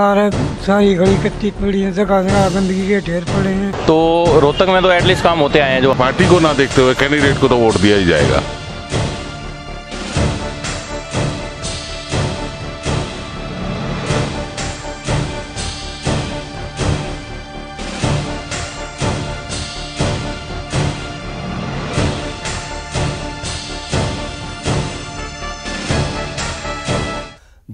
सारी घड़ी कच्ची पड़ी है, जगह जगह गंदगी के ढेर पड़े हैं। तो रोहतक में तो एटलीस्ट काम होते आए हैं। जो पार्टी को ना देखते हुए कैंडिडेट को तो वोट दिया ही जाएगा।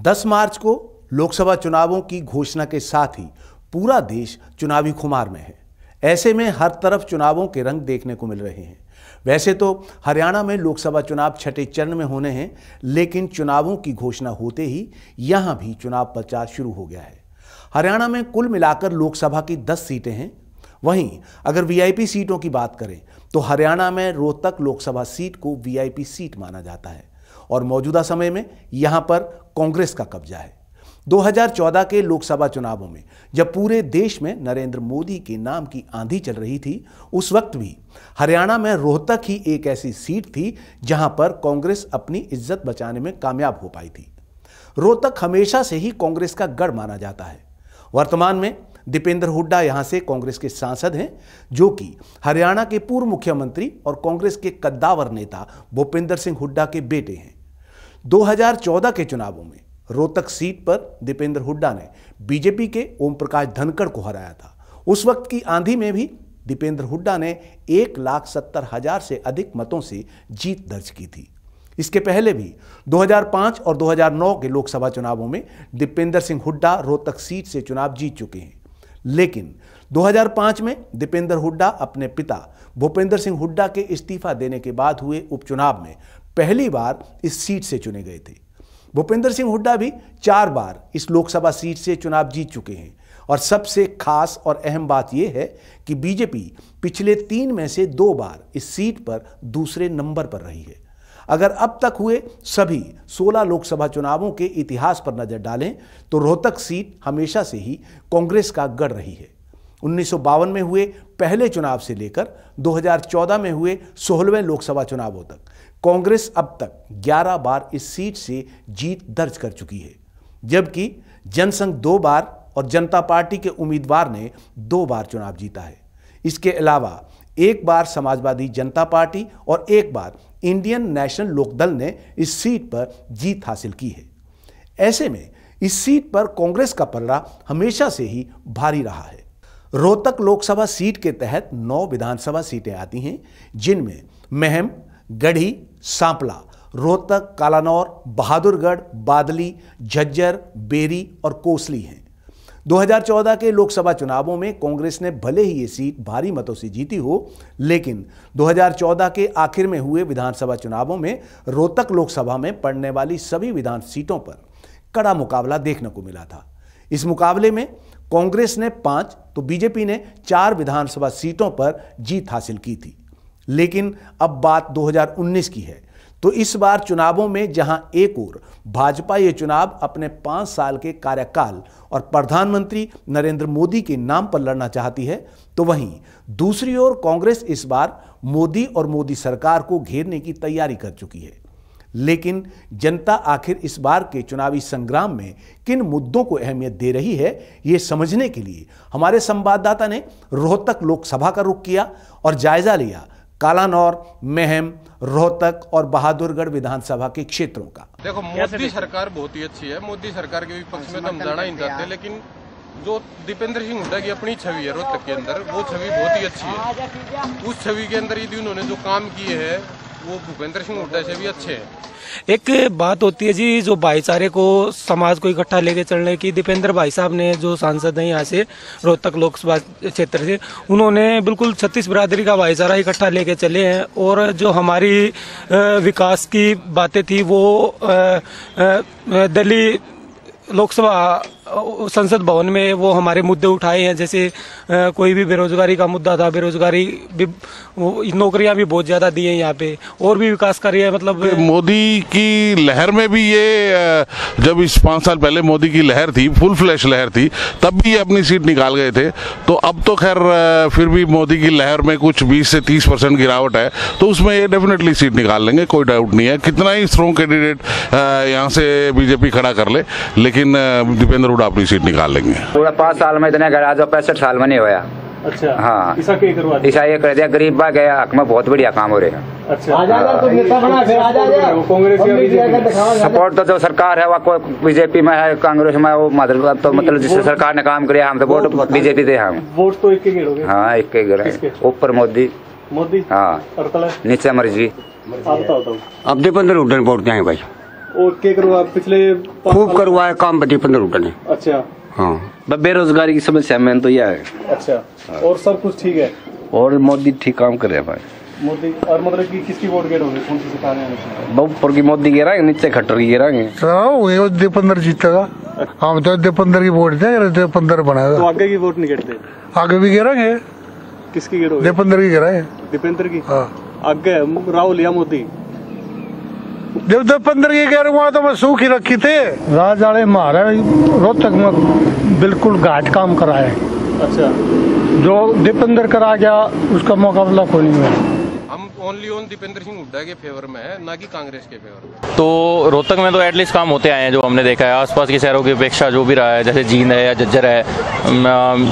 दस मार्च को लोकसभा चुनावों की घोषणा के साथ ही पूरा देश चुनावी खुमार में है। ऐसे में हर तरफ चुनावों के रंग देखने को मिल रहे हैं। वैसे तो हरियाणा में लोकसभा चुनाव छठे चरण में होने हैं, लेकिन चुनावों की घोषणा होते ही यहां भी चुनाव प्रचार शुरू हो गया है। हरियाणा में कुल मिलाकर लोकसभा की 10 सीटें हैं। वहीं अगर वीआईपी सीटों की बात करें तो हरियाणा में रोहतक लोकसभा सीट को वीआईपी सीट माना जाता है और मौजूदा समय में यहां पर कांग्रेस का कब्जा है। 2014 के लोकसभा चुनावों में जब पूरे देश में नरेंद्र मोदी के नाम की आंधी चल रही थी, उस वक्त भी हरियाणा में रोहतक ही एक ऐसी सीट थी जहां पर कांग्रेस अपनी इज्जत बचाने में कामयाब हो पाई थी। रोहतक हमेशा से ही कांग्रेस का गढ़ माना जाता है। वर्तमान में दीपेंद्र हुड्डा यहां से कांग्रेस के सांसद हैं, जो कि हरियाणा के पूर्व मुख्यमंत्री और कांग्रेस के कद्दावर नेता भूपेंद्र सिंह हुड्डा के बेटे हैं। 2014 के चुनावों में रोहतक सीट पर दीपेंद्र हुड्डा ने बीजेपी के ओम प्रकाश धनखड़ को हराया था। उस वक्त की आंधी में भी दीपेंद्र हुड्डा ने 1,70,000 से अधिक मतों से जीत दर्ज की थी। इसके पहले भी 2005 और 2009 के लोकसभा चुनावों में दीपेंद्र सिंह हुड्डा रोहतक सीट से चुनाव जीत चुके हैं, लेकिन 2005 में दीपेंद्र हुड्डा अपने पिता भूपेंद्र सिंह हुड्डा के इस्तीफा देने के बाद हुए उपचुनाव में पहली बार इस सीट से चुने गए थे। भूपेंद्र सिंह हुड्डा भी 4 बार इस लोकसभा सीट से चुनाव जीत चुके हैं और सबसे खास और अहम बात यह है कि बीजेपी पिछले 3 में से 2 बार इस सीट पर दूसरे नंबर पर रही है। अगर अब तक हुए सभी 16 लोकसभा चुनावों के इतिहास पर नजर डालें तो रोहतक सीट हमेशा से ही कांग्रेस का गढ़ रही है। 1952 में हुए पहले चुनाव से लेकर 2014 में हुए 16वें लोकसभा चुनावों तक कांग्रेस अब तक 11 बार इस सीट से जीत दर्ज कर चुकी है, जबकि जनसंघ 2 बार और जनता पार्टी के उम्मीदवार ने 2 बार चुनाव जीता है। इसके अलावा 1 बार समाजवादी जनता पार्टी और 1 बार इंडियन नेशनल लोकदल ने इस सीट पर जीत हासिल की है। ऐसे में इस सीट पर कांग्रेस का पलड़ा हमेशा से ही भारी रहा है। रोहतक लोकसभा सीट के तहत 9 विधानसभा सीटें आती हैं, जिनमें महम, गढ़ी, सांपला, रोहतक, कालानौर, बहादुरगढ़, बादली, झज्जर, बेरी और कोसली हैं। 2014 के लोकसभा चुनावों में कांग्रेस ने भले ही ये सीट भारी मतों से जीती हो, लेकिन 2014 के आखिर में हुए विधानसभा चुनावों में रोहतक लोकसभा में पड़ने वाली सभी विधान सीटों पर कड़ा मुकाबला देखने को मिला था। इस मुकाबले में कांग्रेस ने 5 तो बीजेपी ने 4 विधानसभा सीटों पर जीत हासिल की थी। लेकिन अब बात 2019 की है, तो इस बार चुनावों में जहां एक ओर भाजपा ये चुनाव अपने 5 साल के कार्यकाल और प्रधानमंत्री नरेंद्र मोदी के नाम पर लड़ना चाहती है, तो वहीं दूसरी ओर कांग्रेस इस बार मोदी और मोदी सरकार को घेरने की तैयारी कर चुकी है। लेकिन जनता आखिर इस बार के चुनावी संग्राम में किन मुद्दों को अहमियत दे रही है, ये समझने के लिए हमारे संवाददाता ने रोहतक लोकसभा का रुख किया और जायजा लिया कालानौर, महम, रोहतक और बहादुरगढ़ विधानसभा के क्षेत्रों का। देखो, मोदी सरकार बहुत ही अच्छी है। मोदी सरकार के विपक्ष में तो हम जाना ही नहीं चाहते, लेकिन जो दीपेंद्र सिंह हुड्डा की अपनी छवि है रोहतक के अंदर, वो छवि बहुत ही अच्छी है। उस छवि के अंदर यदि उन्होंने जो काम किए हैं वो भूपेंद्र सिंह हुड्डा से भी अच्छे हैं। एक बात होती है जी, जो भाईचारे को, समाज को इकट्ठा लेके चलने की, दीपेंद्र भाई साहब ने जो सांसद हैं यहाँ से रोहतक लोकसभा क्षेत्र से, उन्होंने बिल्कुल 36 बिरादरी का भाईचारा इकट्ठा लेके चले हैं। और जो हमारी विकास की बातें थी वो दिल्ली लोकसभा संसद भवन में वो हमारे मुद्दे उठाए हैं। जैसे कोई भी बेरोजगारी का मुद्दा था, बेरोजगारी भी, नौकरियां भी बहुत ज्यादा दी हैं यहाँ पे, और भी विकास कार्य है। मतलब मोदी की लहर में भी ये, जब इस 5 साल पहले मोदी की लहर थी, फुल फ्लैश लहर थी, तब भी ये अपनी सीट निकाल गए थे। तो अब तो खैर फिर भी मोदी की लहर में कुछ 20 से 30% गिरावट है, तो उसमें ये डेफिनेटली सीट निकाल लेंगे, कोई डाउट नहीं है। कितना ही स्ट्रॉन्ग कैंडिडेट यहाँ से बीजेपी खड़ा कर ले, लेकिन दीपेंद्र हुड्डा अपनी सीट निकाल लेंगे। पूरा 5 साल में इतने गया जो 65 साल में नहीं होया। अच्छा हाँ ऐसा क्या करवा ऐसा ये कर दिया, गरीब बा गया हक में बहुत बढ़िया काम हो रहा है। अच्छा कांग्रेस सपोर्ट तो जो सरकार है वो बीजेपी में है, कांग्रेस में वो मतलब जिस सरकार ने काम किया हम तो वोट बीजेपी दे, हम वोट तो एक के गिरोगे। हाँ एक के गिरे, ऊपर मोदी हाँ और नीचे मर्जी। आप बताओ अब दीपेंद्र हुड्डा ने वोट दिया भाई, और क्या करवा पिछले खूब करवाया काम दीपेंद्र हुड्डा ने। अच्छा हाँ बेरोजगारी की समस्या में तो यह है। अच्छा और सब कुछ ठीक है, और मोदी ठीक काम कर रहे हैं भाई। मोदी और मतलब कि किसकी वोट गिरोगे, कौन सी सरकार है? ऊपर की मोदी गिराएंगे, नीचे खट्टर की गिराएंगे। तो दीपेंद्र जीतेगा, हम तो दीपेंद्र की वोट दें, दीपेंद्र बनाएगा। तो आगे की वोट नहीं गिरते, आगे भी गिराएंगे। किसकी गिरोगे? दीपेंद्र की गिराए। दीपेंद्र की? हाँ। आगे राहुल या मोदी? जब दीपेंद्र की कह रहा तो मैं सूखी रखी थे। राज वाले मारे रोहतक में बिल्कुल घाट काम कराए। अच्छा जो दीपेंद्र करा गया उसका मुकाबला कोई नहीं है। हम ओनली ऑन दीपेंद्र सिंह हुड्डा के फेवर में है, ना कि कांग्रेस के फेवर में। तो रोहतक में तो एटलीस्ट काम होते आए हैं जो हमने देखा है। आसपास के शहरों की अपेक्षा जो भी रहा है, जैसे जींद है या झज्जर है,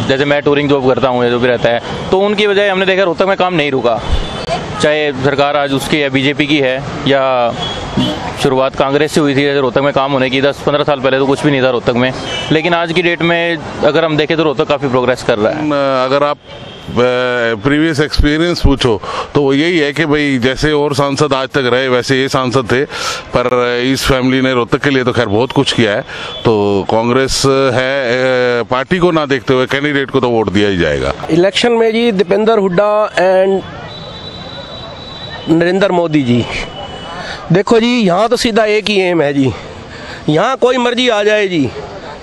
जैसे मैं टूरिंग जॉब करता हूँ जो भी रहता है, तो उनकी वजह हमने देखा रोहतक में काम नहीं रुका। चाहे सरकार आज उसकी है बीजेपी की है या शुरुआत कांग्रेस से हुई थी जैसे रोहतक में काम होने की। 10-15 साल पहले तो कुछ भी नहीं था रोहतक में, लेकिन आज की डेट में अगर हम देखें तो रोहतक काफ़ी प्रोग्रेस कर रहा है। अगर आप प्रीवियस एक्सपीरियंस पूछो तो वो यही है कि भाई जैसे और सांसद आज तक रहे वैसे ये सांसद थे, पर इस फैमिली ने रोहतक के लिए तो खैर बहुत कुछ किया है। तो कांग्रेस है, पार्टी को ना देखते हुए कैंडिडेट को तो वोट दिया ही जाएगा। इलेक्शन में जी दीपेंद्र हुड्डा एंड नरेंद्र मोदी जी। देखो जी यहाँ तो सीधा एक ही एम है जी, यहाँ कोई मर्जी आ जाए जी,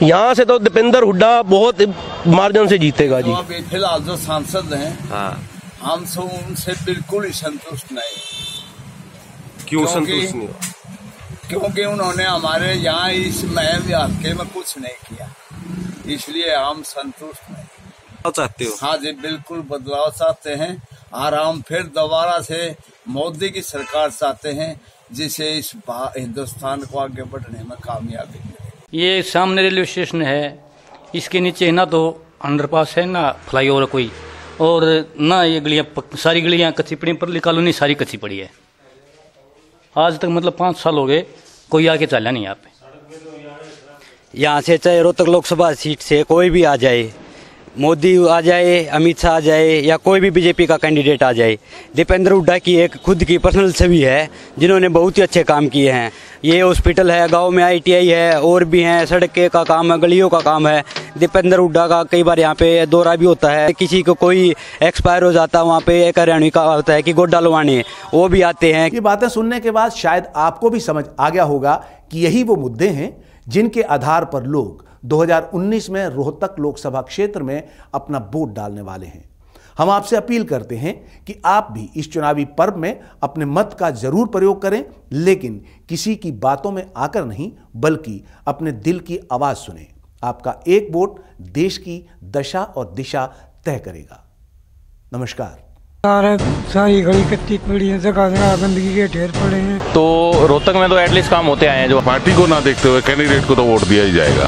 यहाँ से तो दीपेंद्र हुड्डा बहुत मार्जिन से जीतेगा जी। तो फिलहाल जो सांसद हैं हम सब उनसे बिल्कुल ही संतुष्ट नहीं। क्यों संतुष्ट नहीं? क्योंकि उन्होंने हमारे यहाँ इस महल हल्के में कुछ नहीं किया, इसलिए हम संतुष्ट नहीं। चाहते हो? हाँ जी बिल्कुल बदलाव चाहते हैं और हम फिर दोबारा से मोदी की सरकार चाहते हैं जिसे इस हिंदुस्तान को आगे बढ़ने में कामयाबी मिले। ये सामने रेलवे स्टेशन है, इसके नीचे ना तो अंडरपास है ना फ्लाईओवर कोई, और ना ये गलियां, सारी गलियां कच्ची पड़ी, पर कॉलोनी सारी कच्ची पड़ी है। आज तक मतलब 5 साल हो गए कोई आके चला नहीं यहाँ पे। यहाँ से चाहे रोहतक लोकसभा सीट से कोई भी आ जाए, मोदी आ जाए, अमित शाह आ जाए या कोई भी बीजेपी का कैंडिडेट आ जाए, दीपेंद्र हुड्डा की एक खुद की पर्सनल छवि है जिन्होंने बहुत ही अच्छे काम किए हैं। ये हॉस्पिटल है, गांव में ITI है, और भी हैं, सड़क का काम है, गलियों का काम है। दीपेंद्र हुड्डा का कई बार यहाँ पे दौरा भी होता है, किसी को कोई एक्सपायर हो जाता है वहाँ पे एक हरियाणवी का होता है कि गोड्डा लवाने, वो भी आते हैं। ये बातें सुनने के बाद शायद आपको भी समझ आ गया होगा कि यही वो मुद्दे हैं जिनके आधार पर लोग 2019 में रोहतक लोकसभा क्षेत्र में अपना वोट डालने वाले हैं। हम आपसे अपील करते हैं कि आप भी इस चुनावी पर्व में अपने मत का जरूर प्रयोग करें, लेकिन किसी की बातों में आकर नहीं, बल्कि अपने दिल की आवाज सुनें। आपका एक वोट देश की दशा और दिशा तय करेगा। नमस्कार। सारी गली कच्ची पड़ी है, जगह जगह गंदगी के ढेर पड़े हैं। तो रोहतक में तो एटलीस्ट काम होते आए हैं जो पार्टी को ना देखते हुए कैंडिडेट को तो वोट दिया ही जाएगा।